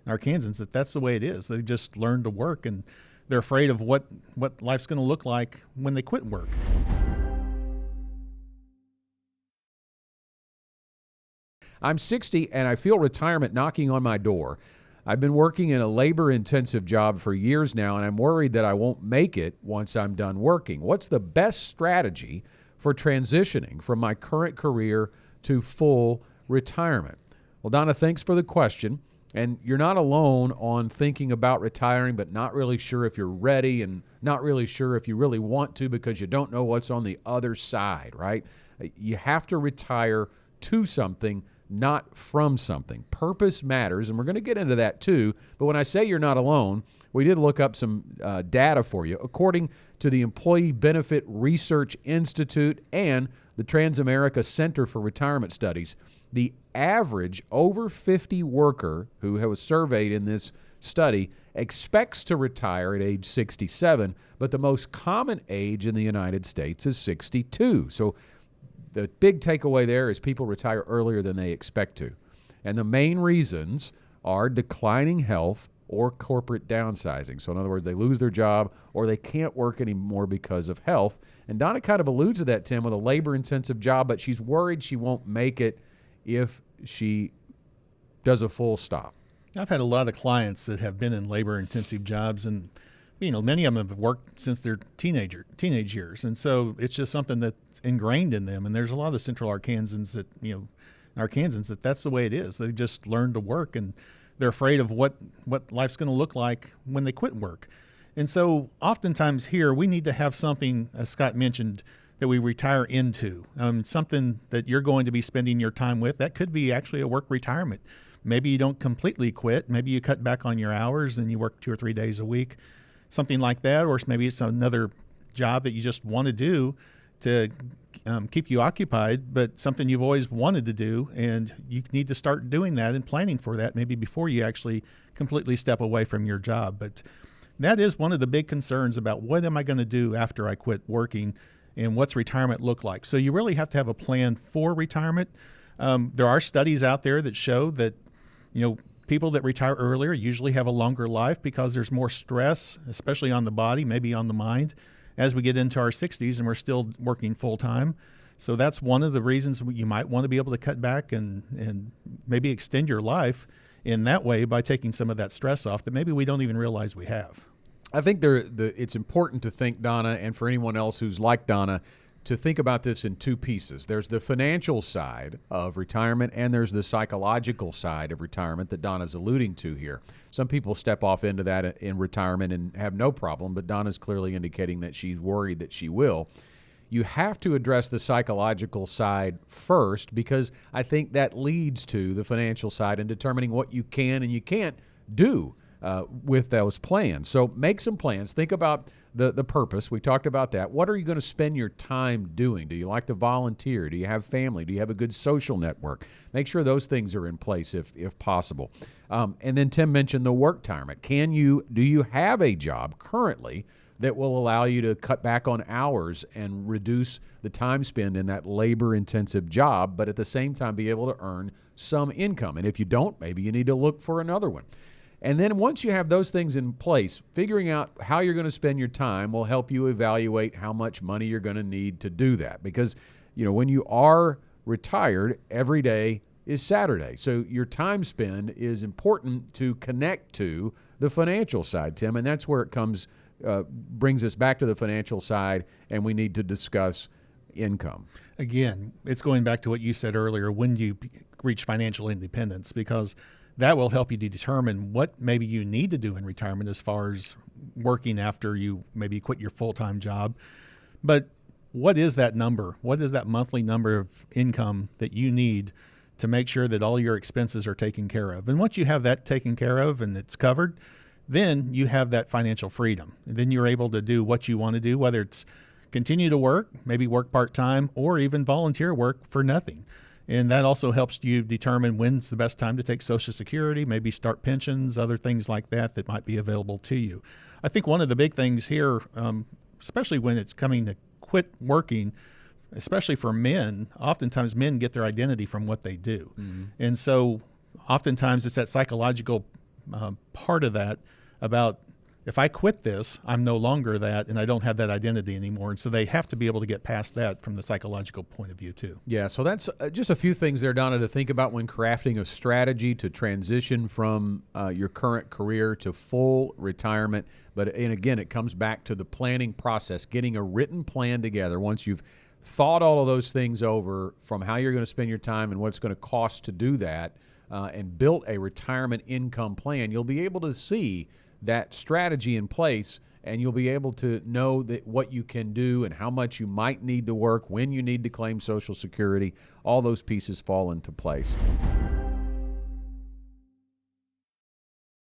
Arkansans that that's the way it is. They just learn to work, and they're afraid of what life's going to look like when they quit work. I'm 60 and I feel retirement knocking on my door. I've been working in a labor-intensive job for years now, and I'm worried that I won't make it once I'm done working. What's the best strategy for transitioning from my current career to full retirement? Well, Donna, thanks for the question. And you're not alone on thinking about retiring, but not really sure if you're ready and not really sure if you really want to because you don't know what's on the other side, right? You have to retire to something, not from something. Purpose matters, and we're going to get into that too. But when I say you're not alone, we did look up some data for you. According to the Employee Benefit Research Institute and the Transamerica Center for Retirement Studies, the average over 50 worker who was surveyed in this study expects to retire at age 67, but the most common age in the United States is 62. So the big takeaway there is people retire earlier than they expect to. And the main reasons are declining health or corporate downsizing. So in other words, they lose their job or they can't work anymore because of health. And Donna kind of alludes to that, Tim, with a labor-intensive job, but she's worried she won't make it if she does a full stop. I've had a lot of clients that have been in labor-intensive jobs, and many of them have worked since their teenage years, and so it's just something that's ingrained in them. And there's a lot of Central Arkansans that that's the way it is. They just learn to work, and they're afraid of what life's going to look like when they quit work. And so oftentimes here we need to have something, as Scott mentioned, that we retire into, something that you're going to be spending your time with. That could be actually a work retirement. Maybe you don't completely quit. Maybe you cut back on your hours and you work 2 or 3 days a week, something like that. Or maybe it's another job that you just want to do to keep you occupied, but something you've always wanted to do, and you need to start doing that and planning for that maybe before you actually completely step away from your job. But that is one of the big concerns about what am I going to do after I quit working, and what's retirement look like. So you really have to have a plan for retirement. There are studies out there that show that, people that retire earlier usually have a longer life because there's more stress, especially on the body, maybe on the mind, as we get into our 60s and we're still working full time. So that's one of the reasons you might want to be able to cut back and maybe extend your life in that way by taking some of that stress off that maybe we don't even realize we have. I think it's important to think, Donna, and for anyone else who's like Donna, to think about this in two pieces. There's the financial side of retirement, and there's the psychological side of retirement that Donna's alluding to here. Some people step off into that in retirement and have no problem, but Donna's clearly indicating that she's worried that she will. You have to address the psychological side first, because I think that leads to the financial side and determining what you can and you can't do with those plans. So make some plans. Think about the purpose. We talked about that. What are you going to spend your time doing? Do you like to volunteer? Do you have family? Do you have a good social network? Make sure those things are in place if possible. And then Tim mentioned the work retirement. Do you have a job currently that will allow you to cut back on hours and reduce the time spent in that labor-intensive job, but at the same time be able to earn some income? And if you don't, maybe you need to look for another one. And then once you have those things in place, figuring out how you're going to spend your time will help you evaluate how much money you're going to need to do that. Because, when you are retired, every day is Saturday. So your time spend is important to connect to the financial side, Tim. And that's where it brings us back to the financial side, and we need to discuss income. Again, it's going back to what you said earlier, when do you reach financial independence? Because that will help you to determine what maybe you need to do in retirement as far as working after you maybe quit your full-time job. But what is that number? What is that monthly number of income that you need to make sure that all your expenses are taken care of? And once you have that taken care of and it's covered, then you have that financial freedom. And then you're able to do what you want to do, whether it's continue to work, maybe work part-time, or even volunteer work for nothing. And that also helps you determine when's the best time to take Social Security, maybe start pensions, other things like that might be available to you. I think one of the big things here, especially when it's coming to quit working, especially for men, oftentimes men get their identity from what they do. Mm-hmm. And so oftentimes it's that psychological part of that about if I quit this, I'm no longer that, and I don't have that identity anymore. And so they have to be able to get past that from the psychological point of view, too. Yeah, so that's just a few things there, Donna, to think about when crafting a strategy to transition from your current career to full retirement. And again, it comes back to the planning process, getting a written plan together. Once you've thought all of those things over, from how you're going to spend your time and what it's going to cost to do that, and built a retirement income plan, you'll be able to see that strategy in place, and you'll be able to know that what you can do and how much you might need to work, when you need to claim Social Security. All those pieces fall into place.